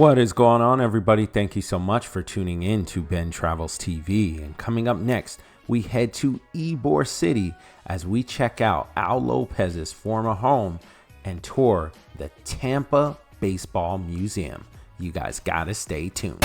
What is going on, everybody? Thank you so much for tuning in to Ben Travels TV. And coming up next, we head to Ybor City as we check out Al Lopez's former home and tour the Tampa Baseball Museum. You guys gotta stay tuned.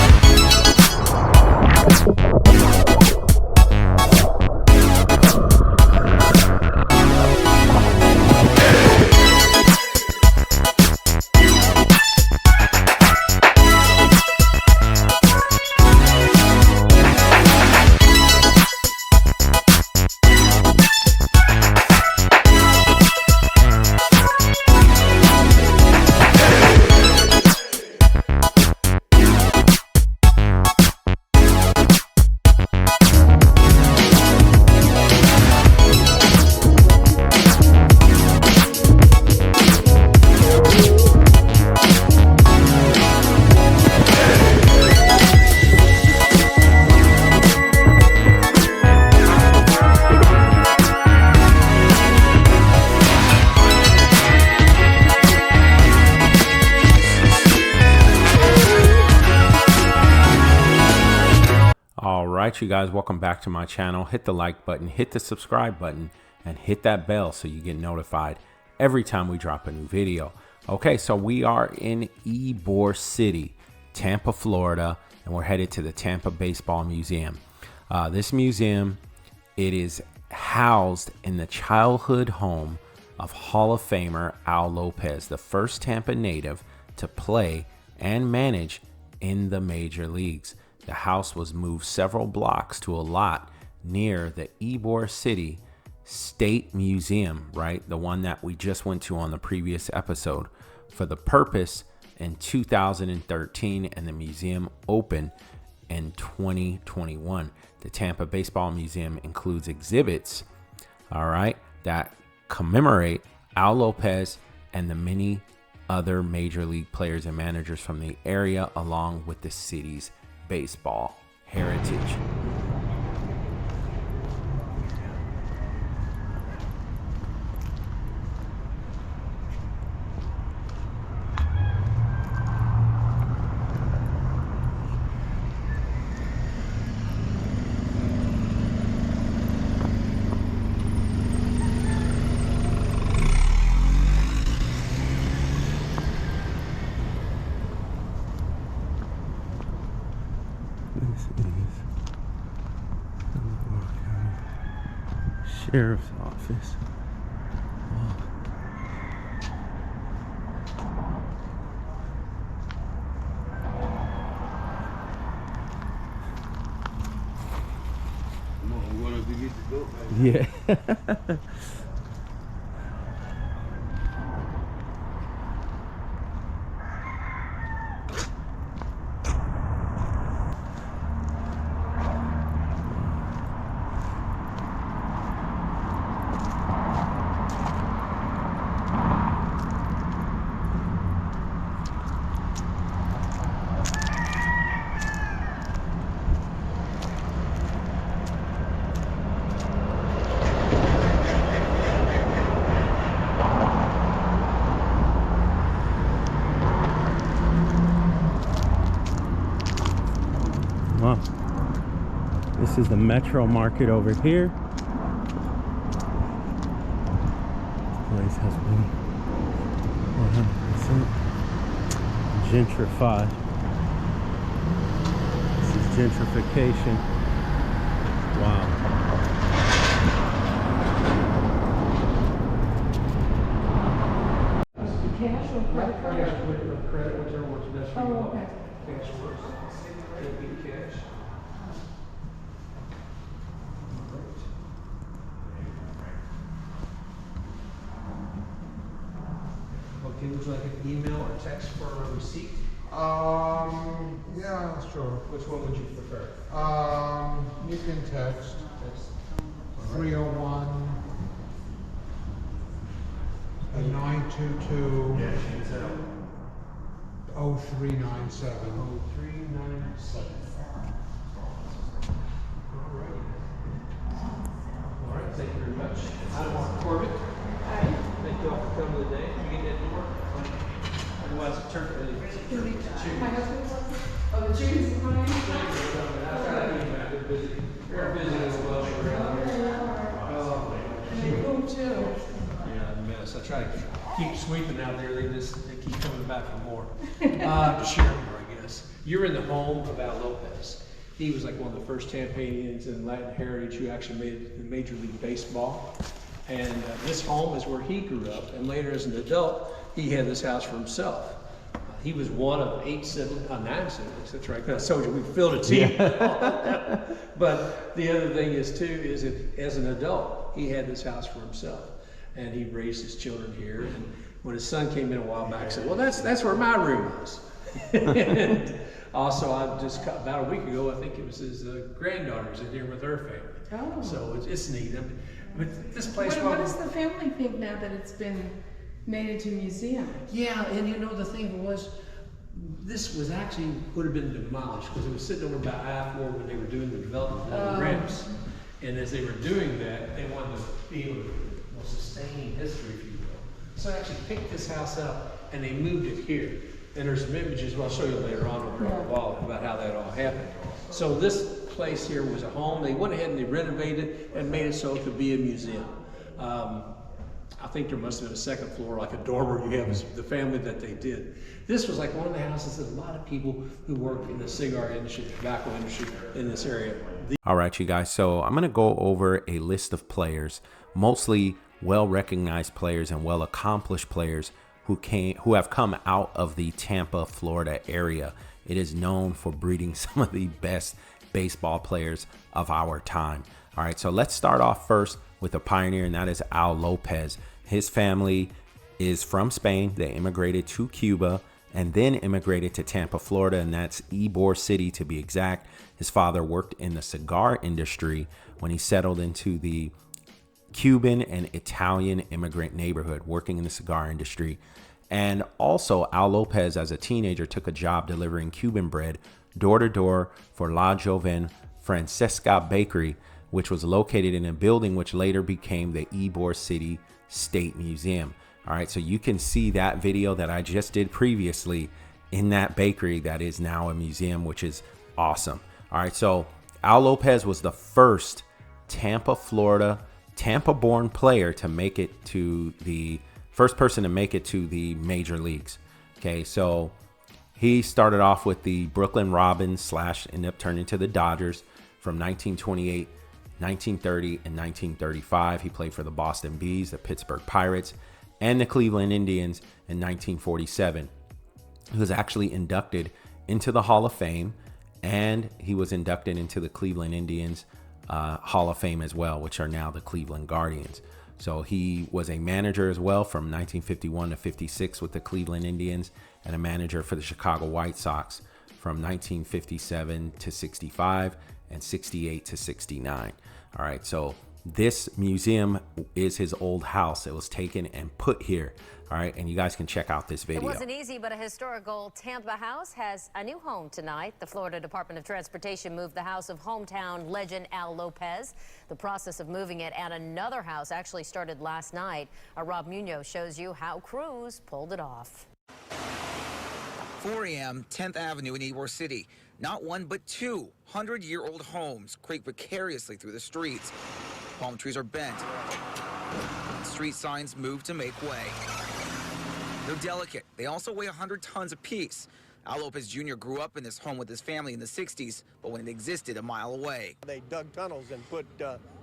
Alright, you guys, welcome back to my channel. Hit the like button, hit the subscribe button, and hit that bell so you get notified every time we drop a new video. Okay, so we are in Ybor City, Tampa, Florida, and we're headed to the Tampa Baseball Museum. This museum, it is housed in the childhood home of Hall of Famer Al Lopez, the first Tampa native to play and manage in the major leagues. The house was moved several blocks to a lot near the Ybor City State Museum, right? The one that we just went to on the previous episode for the purpose in 2013, and the museum opened in 2021. The Tampa Baseball Museum includes exhibits, all right, that commemorate Al Lopez and the many other major league players and managers from the area, along with the city's baseball heritage. This is Ybor County Sheriff's Office. Yeah. This is the Metro Market over here. This place has been 100% gentrified. This is gentrification. Wow. Cash or credit card? Credit, whichever works best for you. Oh, okay. Cash works. It'll be cash. Okay, would you like an email or text for a receipt? Yeah, sure. Which one would you prefer? You can text Text. 301 922 0397. 0397. All right, thank you very much. I'm Mark Corbett. Hi. Thank you all for coming today. Did you get that to work? It was turned 32. My husband was, oh, the James is mine. We're busy as well. And they moved too. Yeah, a mess. I try to keep sweeping out there. They keep coming back for more. To share more, I guess. You're in the home of Al Lopez. He was like one of the first Tampanians in Latin heritage who actually made it in Major League Baseball. And this home is where he grew up. And later, as an adult, he had this house for himself. He was one of 9 siblings. That's right. I told you we filled a team. Yeah. But the other thing is too is that as an adult, he had this house for himself, and he raised his children here. And when his son came in a while back, said, "Well, that's where my room is." And also, I just about a week ago, I think it was his granddaughter's in here with her family. Oh. So it's neat. I mean, but this place. What does the family think now that it's been made into a museum? Yeah, and you know the thing was, this was actually would have been demolished because it was sitting over about I-4 when they were doing the development of the ramps. And as they were doing that, they wanted to be able to sustain history, if you will. So they actually picked this house up and they moved it here. And there's some images, well, I'll show you later on over on the wall about how that all happened. So this place here was a home. They went ahead and they renovated and made it so it could be a museum. I think there must have been a second floor, like a dormer you have the family that they did. This was like one of the houses that a lot of people who work in the cigar industry, tobacco industry in this area. All right, you guys. So I'm going to go over a list of players, mostly well-recognized players and well-accomplished players who have come out of the Tampa, Florida area. It is known for breeding some of the best baseball players of our time. All right, so let's start off first with a pioneer, and that is Al Lopez. His family is from Spain. They immigrated to Cuba and then immigrated to Tampa, Florida, and that's Ybor City to be exact. His father worked in the cigar industry when he settled into the Cuban and Italian immigrant neighborhood, working in the cigar industry. And also, Al Lopez, as a teenager, took a job delivering Cuban bread door to door for La Joven Francesca Bakery, which was located in a building which later became the Ybor City State Museum. All right, so you can see that video that I just did previously in that bakery that is now a museum, which is awesome. All right, so Al Lopez was the first Tampa, Florida, Tampa-born player to make it to the first person to make it to the major leagues. Okay, so he started off with the Brooklyn Robins / ended up turning to the Dodgers from 1928, 1930, and 1935. He played for the Boston Bees, the Pittsburgh Pirates, and the Cleveland Indians in 1947. He was actually inducted into the Hall of Fame, and he was inducted into the Cleveland Indians Hall of Fame as well, which are now the Cleveland Guardians. So he was a manager as well from 1951 to 56 with the Cleveland Indians, and a manager for the Chicago White Sox from 1957 to 65 and 68 to 69. All right, so this museum is his old house. It was taken and put here. All right, and you guys can check out this video. It wasn't easy, but a historical Tampa house has a new home tonight. The Florida Department of Transportation moved the house of hometown legend Al Lopez. The process of moving it and another house actually started last night. Rob Munoz shows you how crews pulled it off. 4 a.m., 10th Avenue in Ybor City. Not one, but two 100-year-old homes creak precariously through the streets. Palm trees are bent. Street signs move to make way. They're delicate. They also weigh 100 tons apiece. Al Lopez Jr. grew up in this home with his family in the 60s, but when it existed a mile away. They dug tunnels and put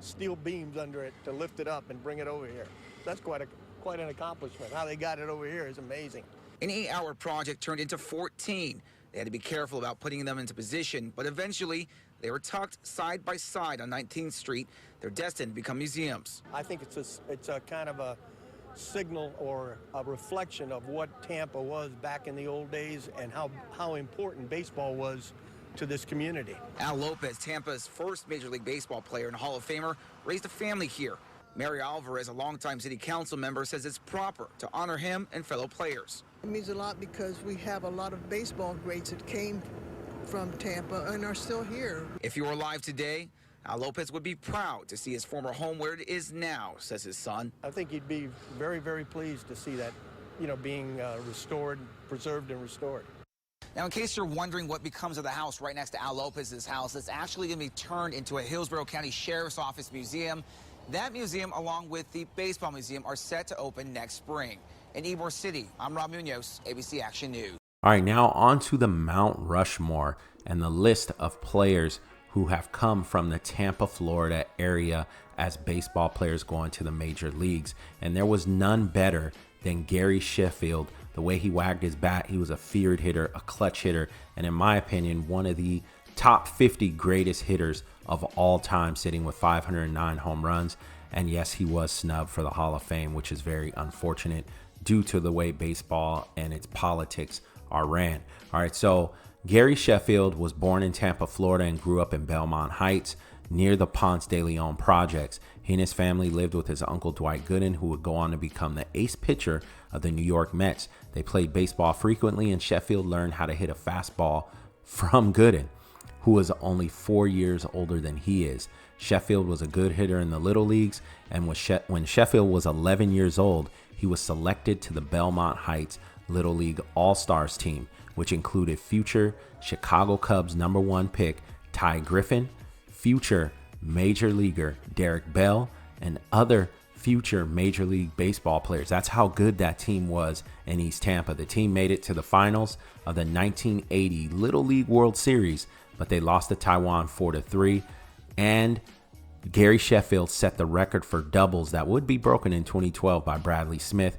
steel beams under it to lift it up and bring it over here. That's quite an accomplishment. How they got it over here is amazing. An 8-hour project turned into 14. They had to be careful about putting them into position, but eventually they were tucked side by side on 19th Street. They're destined to become museums. I think it's a kind of a signal or a reflection of what Tampa was back in the old days and how important baseball was to this community. Al Lopez, Tampa's first Major League Baseball player and Hall of Famer, raised a family here. Mary Alvarez, a longtime city council member, says it's proper to honor him and fellow players. It means a lot because we have a lot of baseball greats that came from Tampa and are still here. If he were alive today, Al Lopez would be proud to see his former home where it is now, says his son. I think he'd be very, very pleased to see that being restored, preserved and restored. Now, in case you're wondering what becomes of the house right next to Al Lopez's house, it's actually going to be turned into a Hillsborough County Sheriff's Office museum. That museum, along with the baseball museum, are set to open next spring. In Ybor City, I'm Rob Munoz, ABC Action News. All right, now on to the Mount Rushmore and the list of players who have come from the Tampa, Florida area as baseball players going to the major leagues. And there was none better than Gary Sheffield. The way he wagged his bat, he was a feared hitter, a clutch hitter, and in my opinion, one of the top 50 greatest hitters of all time, sitting with 509 home runs. And yes, he was snubbed for the Hall of Fame, which is very unfortunate due to the way baseball and its politics are ran. All right, so Gary Sheffield was born in Tampa, Florida, and grew up in Belmont Heights near the Ponce de Leon projects. He and his family lived with his uncle Dwight Gooden, who would go on to become the ace pitcher of the New York Mets. They played baseball frequently, and Sheffield learned how to hit a fastball from Gooden, who was only 4 years older than he is. Sheffield was a good hitter in the little leagues, and when Sheffield was 11 years old, he was selected to the Belmont Heights Little League All-Stars team, which included future Chicago Cubs #1 pick Ty Griffin, future major leaguer Derek Bell, and other future Major League Baseball players. That's how good that team was in East Tampa. The team made it to the finals of the 1980 Little League World Series, but they lost to Taiwan 4-3. And Gary Sheffield set the record for doubles that would be broken in 2012 by Bradley Smith.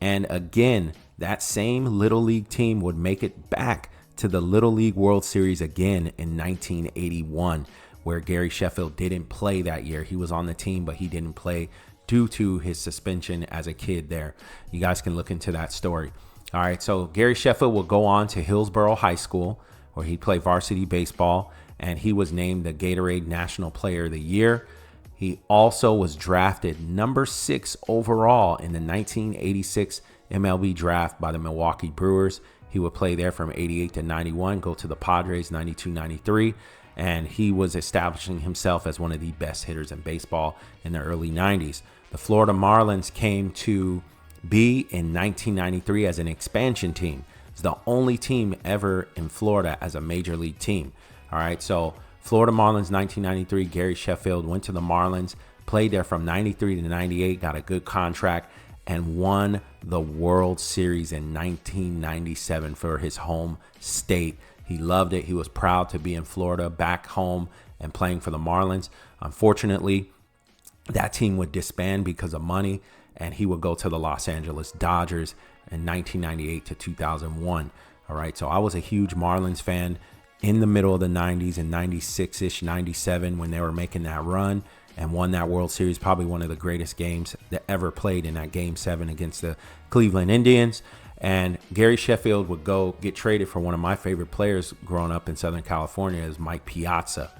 And again, that same Little League team would make it back to the Little League World Series again in 1981, where Gary Sheffield didn't play that year. He was on the team, but he didn't play due to his suspension as a kid there. You guys can look into that story. All right, so Gary Sheffield will go on to Hillsborough High School, where he played varsity baseball, and he was named the Gatorade National Player of the Year. He also was drafted number 6 overall in the 1986 MLB draft by the Milwaukee Brewers. He would play there from 88 to 91, go to the Padres 92-93, and he was establishing himself as one of the best hitters in baseball in the early 90s. The Florida Marlins came to be in 1993 as an expansion team. It's the only team ever in Florida as a major league team. All right, so Florida Marlins 1993, Gary Sheffield went to the Marlins, played there from 93 to 98, got a good contract, and won the World Series in 1997 for his home state. He loved it. He was proud to be in Florida, back home, and playing for the Marlins. Unfortunately, that team would disband because of money, and he would go to the Los Angeles Dodgers in 1998 to 2001. All right, so I was a huge Marlins fan in the middle of the 90s, in 96-ish, 97, when they were making that run and won that World Series. Probably one of the greatest games that ever played in that Game 7 against the Cleveland Indians. And Gary Sheffield would go get traded for one of my favorite players growing up in Southern California, is Mike Piazza.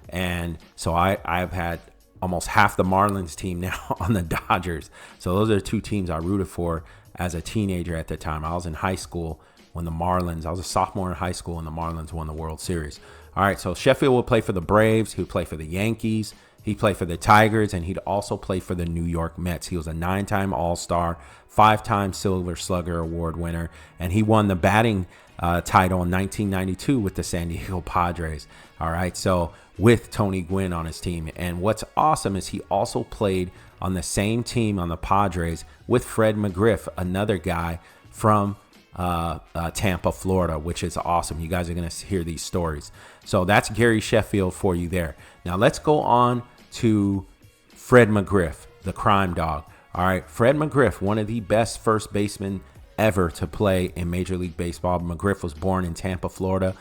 And so I've had almost half the Marlins team now on the Dodgers. So those are the two teams I rooted for as a teenager at the time. I was in high school when the Marlins, I was a sophomore in high school when the Marlins won the World Series. All right, so Sheffield would play for the Braves. He would play for the Yankees. He'd play for the Tigers, and he'd also play for the New York Mets. He was a 9-time All-Star, 5-time Silver Slugger Award winner, and he won the batting title in 1992 with the San Diego Padres. All right, so with Tony Gwynn on his team. And what's awesome is he also played on the same team on the Padres with Fred McGriff, another guy from Tampa, Florida, which is awesome. You guys are going to hear these stories. So that's Gary Sheffield for you there. Now let's go on to Fred McGriff, the crime dog. All right, Fred McGriff, one of the best first basemen ever to play in Major League Baseball. McGriff was born in Tampa, Florida.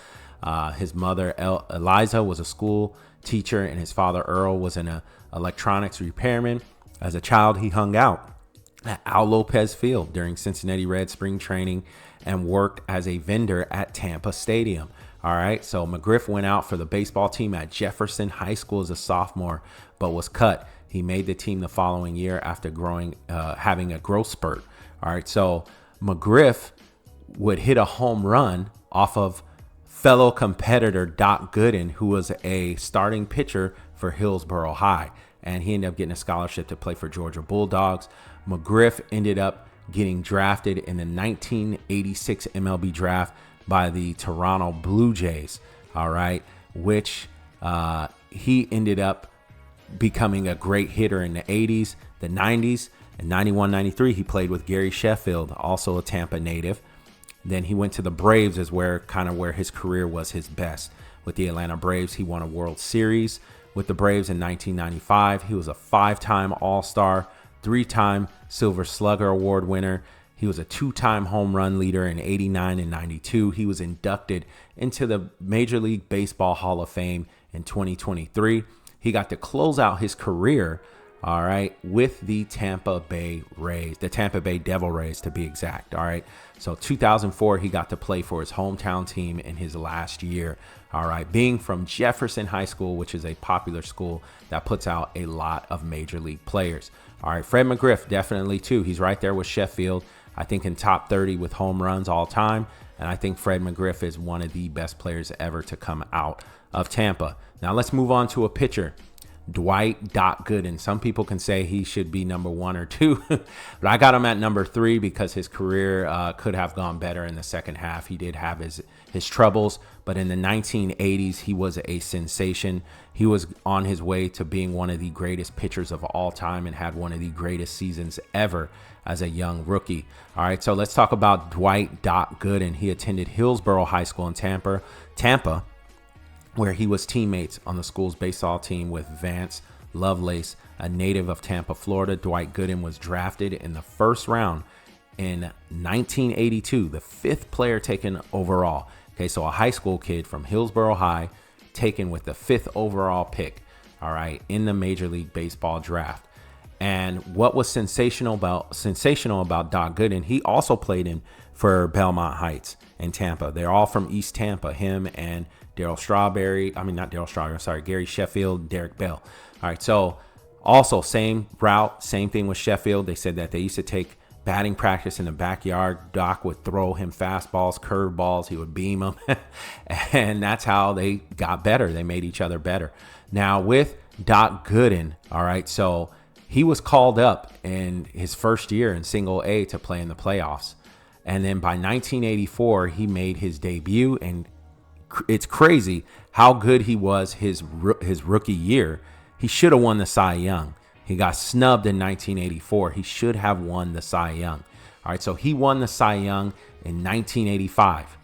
His mother, Eliza, was a school teacher, and his father, Earl, was an electronics repairman. As a child, he hung out at Al Lopez Field during Cincinnati Reds spring training and worked as a vendor at Tampa Stadium. All right, so McGriff went out for the baseball team at Jefferson High School as a sophomore, but was cut. He made the team the following year after having a growth spurt. All right, so McGriff would hit a home run off of fellow competitor Doc Gooden, who was a starting pitcher for Hillsborough High, and he ended up getting a scholarship to play for Georgia Bulldogs. McGriff ended up getting drafted in the 1986 MLB draft by the Toronto Blue Jays. All right, which he ended up becoming a great hitter in the 80s, the 90s, and 91, 93. He played with Gary Sheffield, also a Tampa native. Then he went to the Braves, is where his career was his best. With the Atlanta Braves, he won a World Series with the Braves in 1995. He was a 5-time All-Star, 3-time Silver Slugger Award winner. He was a 2-time home run leader in 89 and 92. He was inducted into the Major League Baseball Hall of Fame in 2023. He got to close out his career, all right, with the Tampa Bay Rays, the Tampa Bay Devil Rays to be exact, all right. So 2004, he got to play for his hometown team in his last year, all right, being from Jefferson High School, which is a popular school that puts out a lot of major league players. All right, Fred McGriff, definitely too. He's right there with Sheffield, I think in top 30 with home runs all time. And I think Fred McGriff is one of the best players ever to come out of Tampa. Now let's move on to a pitcher. Dwight Doc Gooden. Some people can say he should be number 1 or 2, but I got him at number 3 because his career could have gone better in the second half. He did have his troubles, but in the 1980s, he was a sensation. He was on his way to being one of the greatest pitchers of all time and had one of the greatest seasons ever as a young rookie. All right, so let's talk about Dwight Doc Gooden. He attended Hillsborough High School in Tampa, where he was teammates on the school's baseball team with Vance Lovelace, a native of Tampa, Florida. Dwight Gooden was drafted in the first round in 1982, the 5th player taken overall. Okay, so a high school kid from Hillsborough High taken with the 5th overall pick, all right, in the Major League Baseball draft. And what was sensational about Doc Gooden, he also played for Belmont Heights in Tampa. They're all from East Tampa, him and Gary Sheffield, Derek Bell. All right, so also same route, same thing with Sheffield. They said that they used to take batting practice in the backyard. Doc would throw him fastballs, curveballs. He would beam them. And that's how they got better. They made each other better. Now with Doc Gooden, all right, so he was called up in his first year in Single A to play in the playoffs. And then by 1984, he made his debut, and it's crazy how good he was his rookie year. He should have won the Cy Young. He got snubbed in 1984. He should have won the Cy Young. All right, so he won the Cy Young in 1985.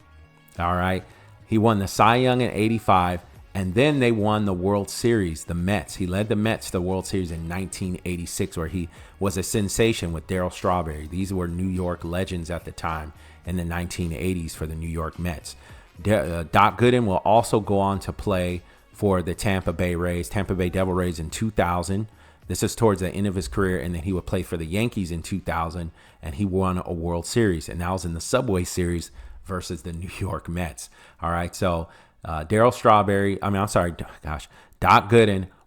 All right, he won the Cy Young in 85, and then they won the World Series, the Mets. He led the Mets to the World Series in 1986, where he was a sensation with Darryl Strawberry. These were New York legends at the time in the 1980s for the New York Mets. Doc Gooden will also go on to play for the Tampa Bay Devil Rays in 2000. This is towards the end of his career, and then he would play for the Yankees in 2000, and he won a World Series, and that was in the Subway Series versus the New York Mets. All right, so Doc Gooden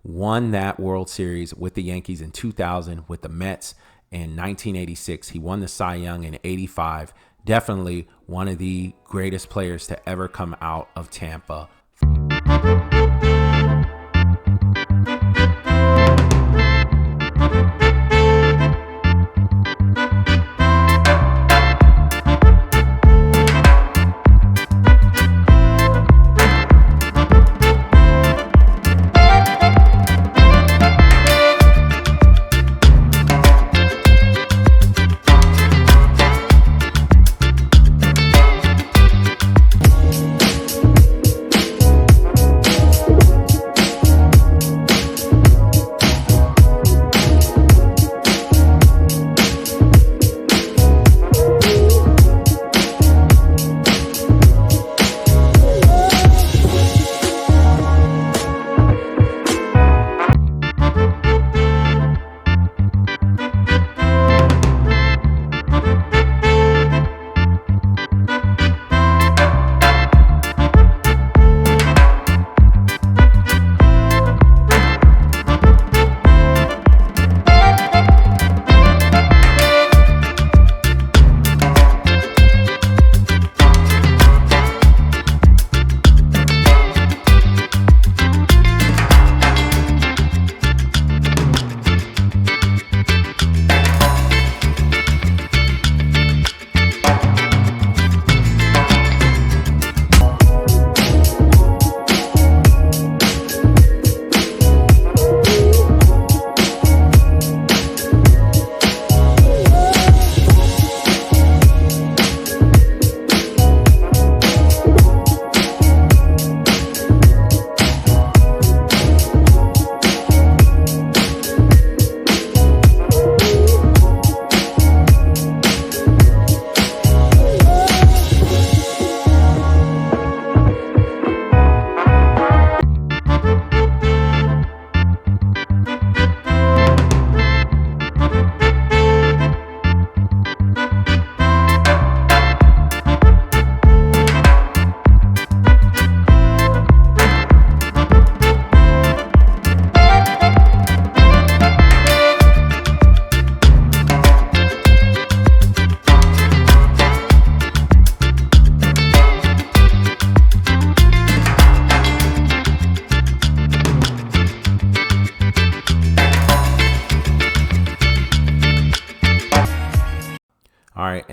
won that World Series with the Yankees in 2000, with the Mets in 1986. He won the Cy Young in 85. Definitely one of the greatest players to ever come out of Tampa.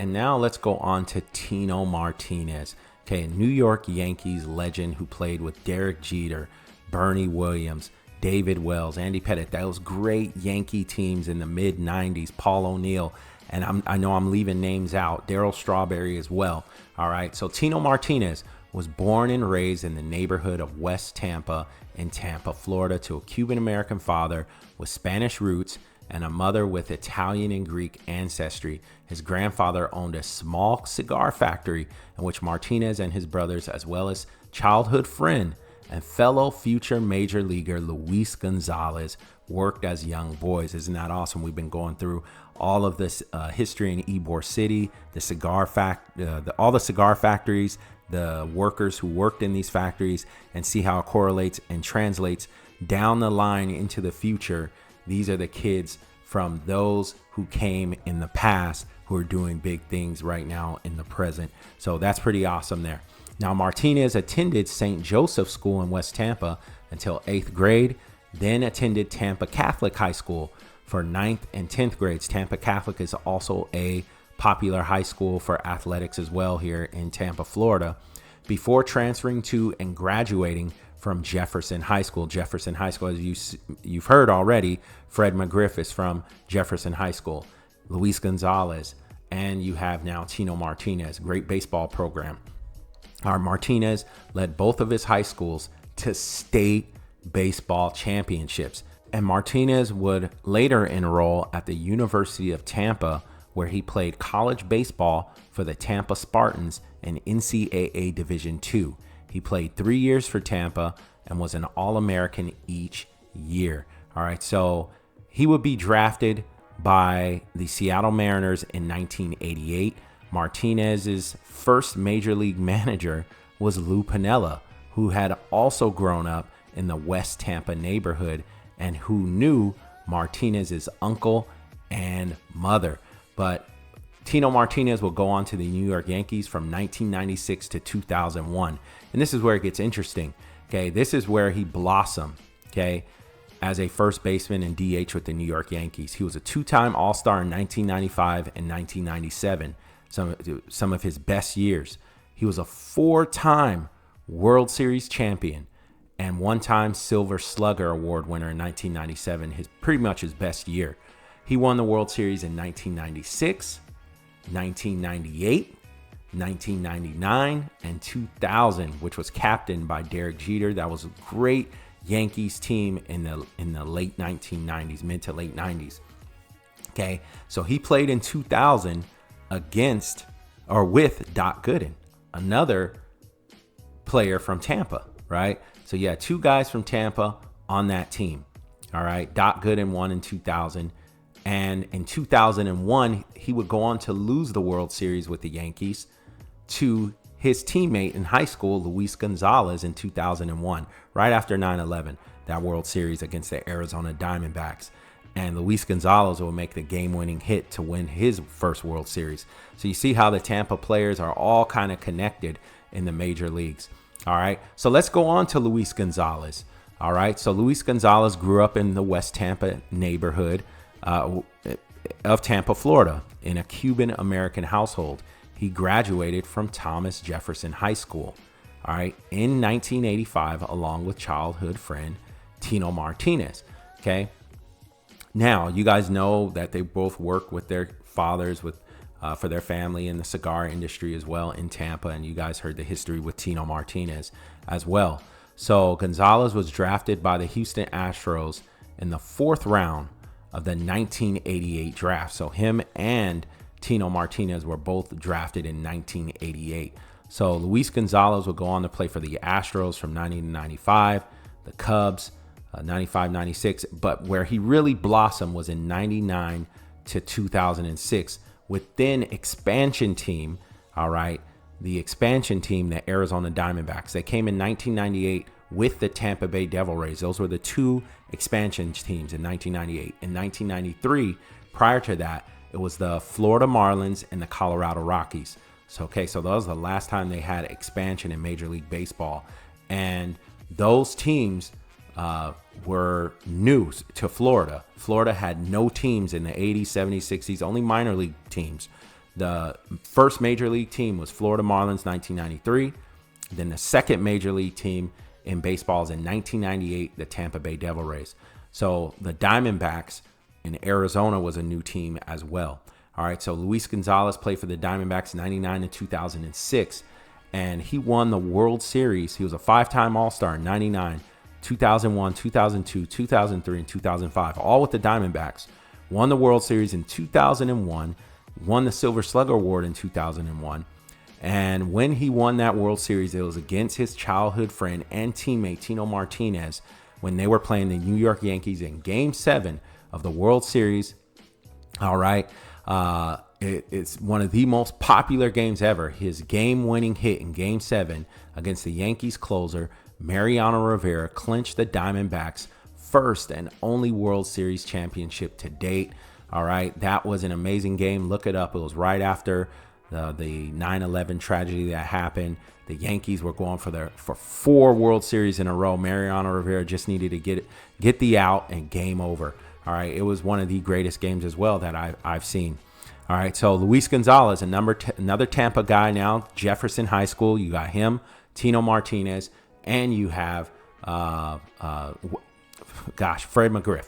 and now let's go on to Tino Martinez. Okay, a New York Yankees legend who played with Derek Jeter, Bernie Williams, David Wells, Andy Pettitte. Those great Yankee teams in the mid-90s, Paul O'Neill, and I know I'm leaving names out, Darryl Strawberry as well. All right, so Tino Martinez was born and raised in the neighborhood of West Tampa in Tampa, Florida, to a Cuban-American father with Spanish roots and a mother with Italian and Greek ancestry. His grandfather owned a small cigar factory in which Martinez and his brothers, as well as childhood friend and fellow future major leaguer Luis Gonzalez, worked as young boys. Isn't that awesome? We've been going through all of this history in Ybor City, all the cigar factories, the workers who worked in these factories, and see how it correlates and translates down the line into the future. These are the kids from those who came in the past who are doing big things right now in the present. So that's pretty awesome there. Now, Martinez attended St. Joseph School in West Tampa until 8th grade, then attended Tampa Catholic High School for 9th and 10th grades. Tampa Catholic is also a popular high school for athletics as well here in Tampa, Florida, before transferring to and graduating from Jefferson High School. Jefferson High School, as you've heard already, Fred McGriff is from Jefferson High School, Luis Gonzalez, and you have now Tino Martinez, great baseball program. Martinez led both of his high schools to state baseball championships, and Martinez would later enroll at the University of Tampa, where he played college baseball for the Tampa Spartans in NCAA Division II. He played 3 years for Tampa and was an All-American each year. All right, so he would be drafted by the Seattle Mariners in 1988. Martinez's first major league manager was Lou Piniella, who had also grown up in the West Tampa neighborhood and who knew Martinez's uncle and mother. But Tino Martinez will go on to the New York Yankees from 1996 to 2001. And this is where it gets interesting. Okay, this is where he blossomed, okay, as a first baseman and DH with the New York Yankees. He was a two-time All-Star in 1995 and 1997, some of his best years. He was a four-time World Series champion and one-time Silver Slugger Award winner in 1997, pretty much his best year. He won the World Series in 1996, 1998, 1999, and 2000, which was captained by Derek Jeter. That was a great Yankees team in the late 1990s, mid to late 90s. Okay, so he played in 2000 with Doc Gooden, another player from Tampa, right? So yeah, two guys from Tampa on that team. All right, Doc Gooden won in 2000. And in 2001, he would go on to lose the World Series with the Yankees to his teammate in high school, Luis Gonzalez, in 2001, right after 9/11, that World Series against the Arizona Diamondbacks. And Luis Gonzalez will make the game-winning hit to win his first World Series. So you see how the Tampa players are all kind of connected in the major leagues. All right, so let's go on to Luis Gonzalez. All right, so Luis Gonzalez grew up in the West Tampa neighborhood of Tampa, Florida, in a Cuban-American household. He graduated from Thomas Jefferson High School, all right, in 1985, along with childhood friend Tino Martinez. Okay, now you guys know that they both work with their fathers for their family in the cigar industry as well in Tampa, and you guys heard the history with Tino Martinez as well. So Gonzalez was drafted by the Houston Astros in the 4th round of the 1988 draft. So him and Tino Martinez were both drafted in 1988. So Luis Gonzalez will go on to play for the Astros from 90 to 95, the Cubs, 95, 96. But where he really blossomed was in 99 to 2006 with then expansion team, all right, the expansion team, the Arizona Diamondbacks. They came in 1998 with the Tampa Bay Devil Rays. Those were the two expansion teams in 1998. In 1993, prior to that, it was the Florida Marlins and the Colorado Rockies. So, okay, so that was the last time they had expansion in Major League Baseball. And those teams were new to Florida. Florida had no teams in the 80s, 70s, 60s, only minor league teams. The first major league team was Florida Marlins, 1993. Then the second major league team in baseball is in 1998, the Tampa Bay Devil Rays. So the Diamondbacks in Arizona was a new team as well. All right, so Luis Gonzalez played for the Diamondbacks 99 to 2006, and he won the World Series. He was a 5-time All-Star in 99, 2001, 2002, 2003, and 2005, all with the Diamondbacks. Won the World Series in 2001, won the Silver Slugger Award in 2001. And when he won that World Series, it was against his childhood friend and teammate, Tino Martinez, when they were playing the New York Yankees in Game 7 of the World Series. All right. It's one of the most popular games ever. His game-winning hit in Game 7 against the Yankees closer, Mariano Rivera, clinched the Diamondbacks' first and only World Series championship to date. All right. That was an amazing game. Look it up. It was right after the 9/11 tragedy that happened. The Yankees were going for 4 World Series in a row. Mariano Rivera just needed to get the out and game over. All right, it was one of the greatest games as well that I've seen. All right, so Luis Gonzalez, another Tampa guy now, Jefferson High School. You got him, Tino Martinez, and you have Fred McGriff.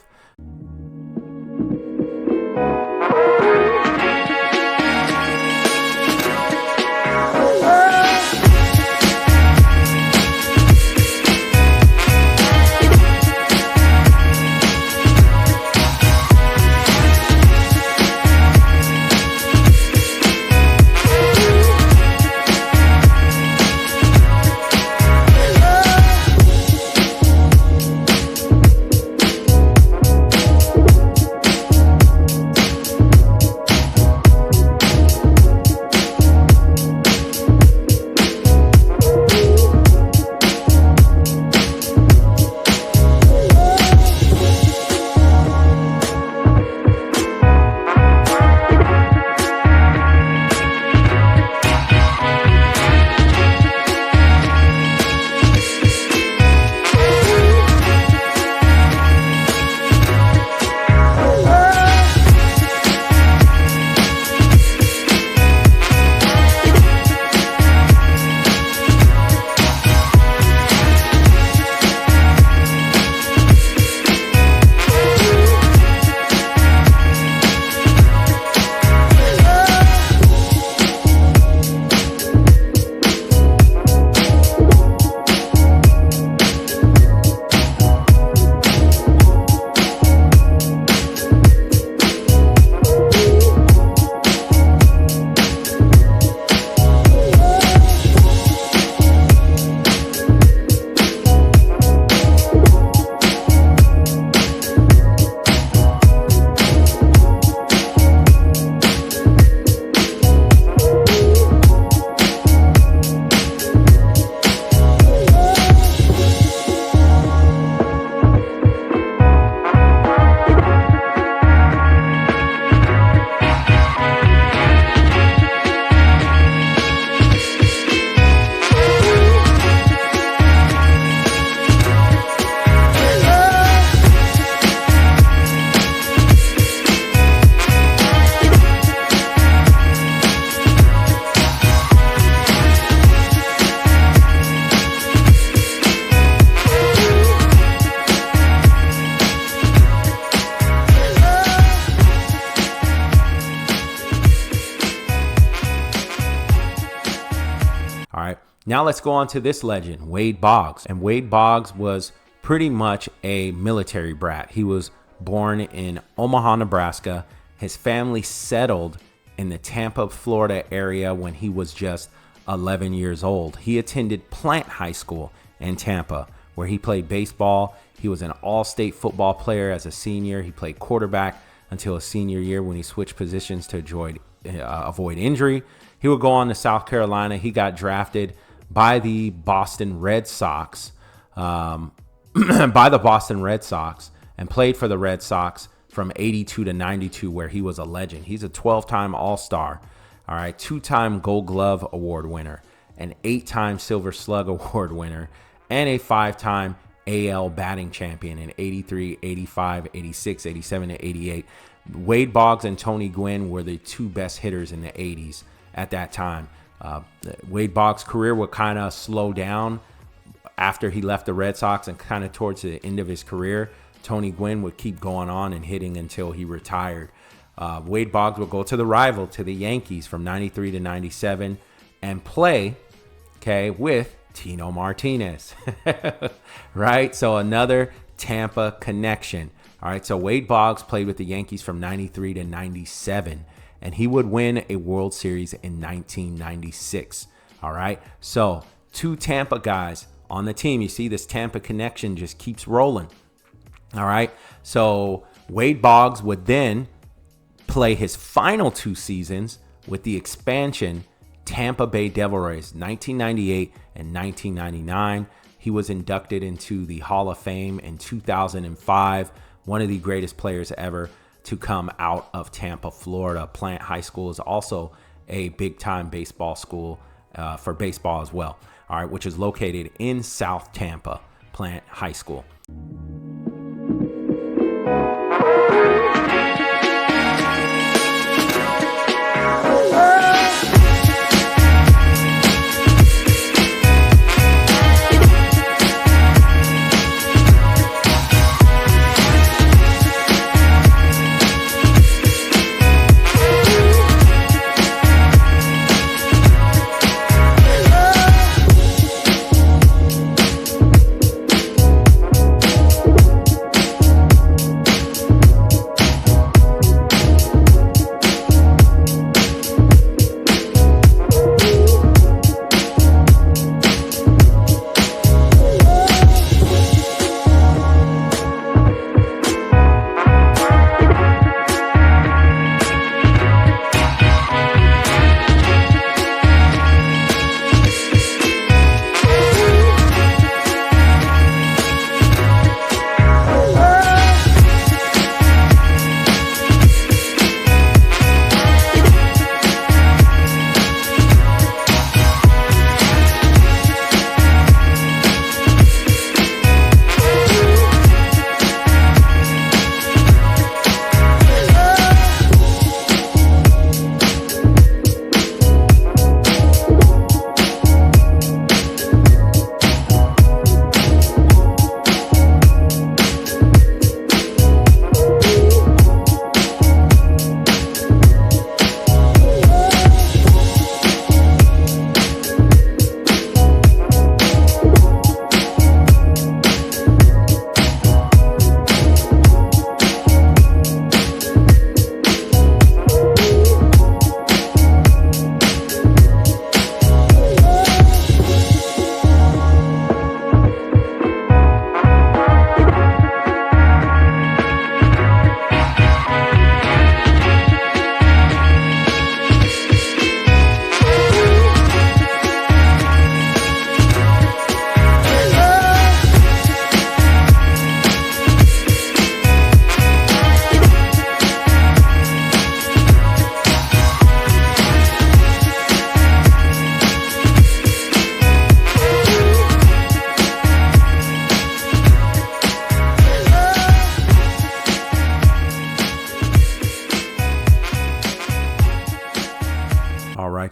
Now let's go on to this legend, Wade Boggs. And Wade Boggs was pretty much a military brat. He was born in Omaha, Nebraska. His family settled in the Tampa, Florida area when he was just 11 years old. He attended Plant High School in Tampa, where he played baseball. He was an all-state football player as a senior. He played quarterback until his senior year when he switched positions to avoid injury. He would go on to South Carolina. He got drafted by the Boston Red Sox, and played for the Red Sox from 82 to 92, where he was a legend. He's a 12-time All-Star, all right, 2-time Gold Glove Award winner, an 8-time Silver Slug Award winner, and a 5-time AL batting champion in 83, 85, 86, 87, and 88. Wade Boggs and Tony Gwynn were the two best hitters in the 80s at that time. Wade Boggs' career would kind of slow down after he left the Red Sox, and kind of towards the end of his career, Tony Gwynn would keep going on and hitting until he retired. Wade Boggs would go to the rival, to the Yankees, from 93 to 97 and play, with Tino Martinez, right? So another Tampa connection. All right, so Wade Boggs played with the Yankees from 93 to 97, and he would win a World Series in 1996. All right, so two Tampa guys on the team. You see this Tampa connection just keeps rolling. All right, so Wade Boggs would then play his final 2 seasons with the expansion Tampa Bay Devil Rays, 1998 and 1999. He was inducted into the Hall of Fame in 2005. One of the greatest players ever to come out of Tampa, Florida. Plant High School is also a big-time baseball school for baseball as well. All right, which is located in South Tampa, Plant High School.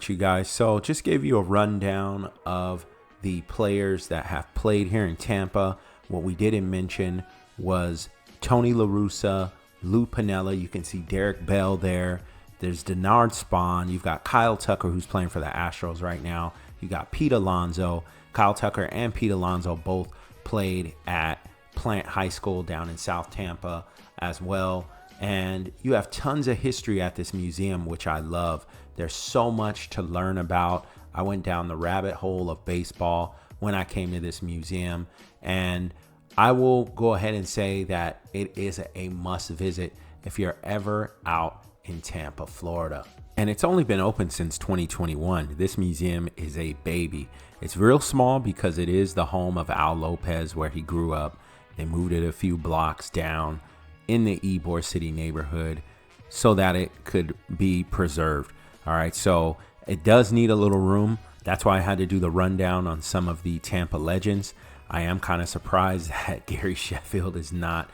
You guys, so just gave you a rundown of the players that have played here in Tampa. What we didn't mention was Tony La Russa, Lou Piniella. You can see Derek Bell there. There's Denard Spahn. You've got Kyle Tucker, who's playing for the Astros right now. You got Pete Alonso. Kyle Tucker and Pete Alonso both played at Plant High School down in South Tampa as well. And you have tons of history at this museum, which I love. There's so much to learn about. I went down the rabbit hole of baseball when I came to this museum, and I will go ahead and say that it is a must visit if you're ever out in Tampa, Florida. And it's only been open since 2021. This museum is a baby. It's real small because it is the home of Al Lopez, where he grew up. They moved it a few blocks down in the Ybor City neighborhood so that it could be preserved. All right, so it does need a little room. That's why I had to do the rundown on some of the Tampa legends. I am kind of surprised that Gary Sheffield is not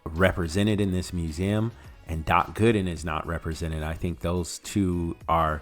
represented in this museum, and Doc Gooden is not represented. I think those two are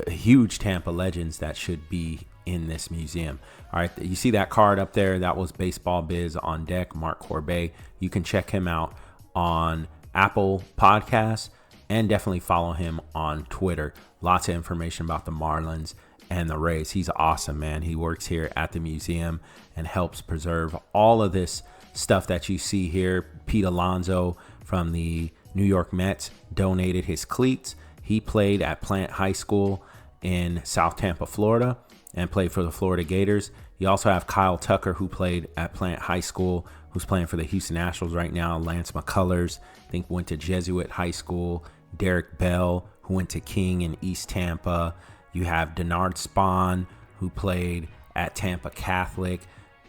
huge Tampa legends that should be in this museum. All right, you see that card up there? That was Baseball Biz on Deck, Mark Corbet. You can check him out on Apple Podcasts and definitely follow him on Twitter. Lots of information about the Marlins and the Rays. He's awesome, man. He works here at the museum and helps preserve all of this stuff that you see here. Pete Alonso from the New York Mets donated his cleats. He played at Plant High School in South Tampa, Florida, and played for the Florida Gators. You also have Kyle Tucker, who played at Plant High School, who's playing for the Houston Nationals right now. Lance McCullers, I think, went to Jesuit High School. Derek Bell, who went to King in East Tampa. You have Denard Spahn, who played at Tampa Catholic.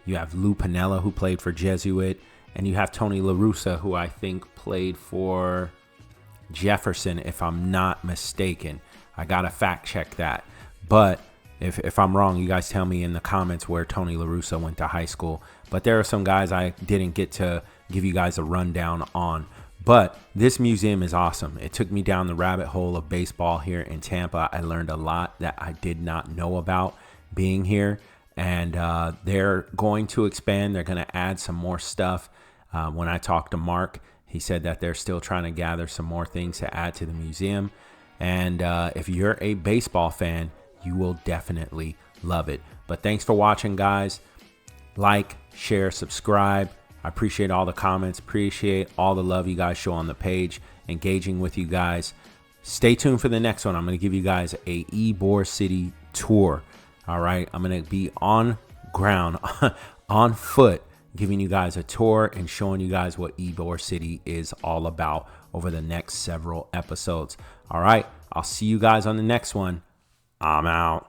You have Lou Piniella, who played for Jesuit. And you have Tony La Russa, who I think played for Jefferson, if I'm not mistaken. I got to fact check that. But if I'm wrong, you guys tell me in the comments where Tony La Russa went to high school. But there are some guys I didn't get to give you guys a rundown on. But this museum is awesome. It took me down the rabbit hole of baseball here in Tampa. I learned a lot that I did not know about being here. And they're going to expand. They're going to add some more stuff. When I talked to Mark, he said that they're still trying to gather some more things to add to the museum. And if you're a baseball fan, you will definitely love it. But thanks for watching, guys. Like, share, subscribe. I appreciate all the comments. Appreciate all the love you guys show on the page. Engaging with you guys. Stay tuned for the next one. I'm going to give you guys a Ybor City tour. All right. I'm going to be on ground, on foot, giving you guys a tour and showing you guys what Ybor City is all about over the next several episodes. All right. I'll see you guys on the next one. I'm out.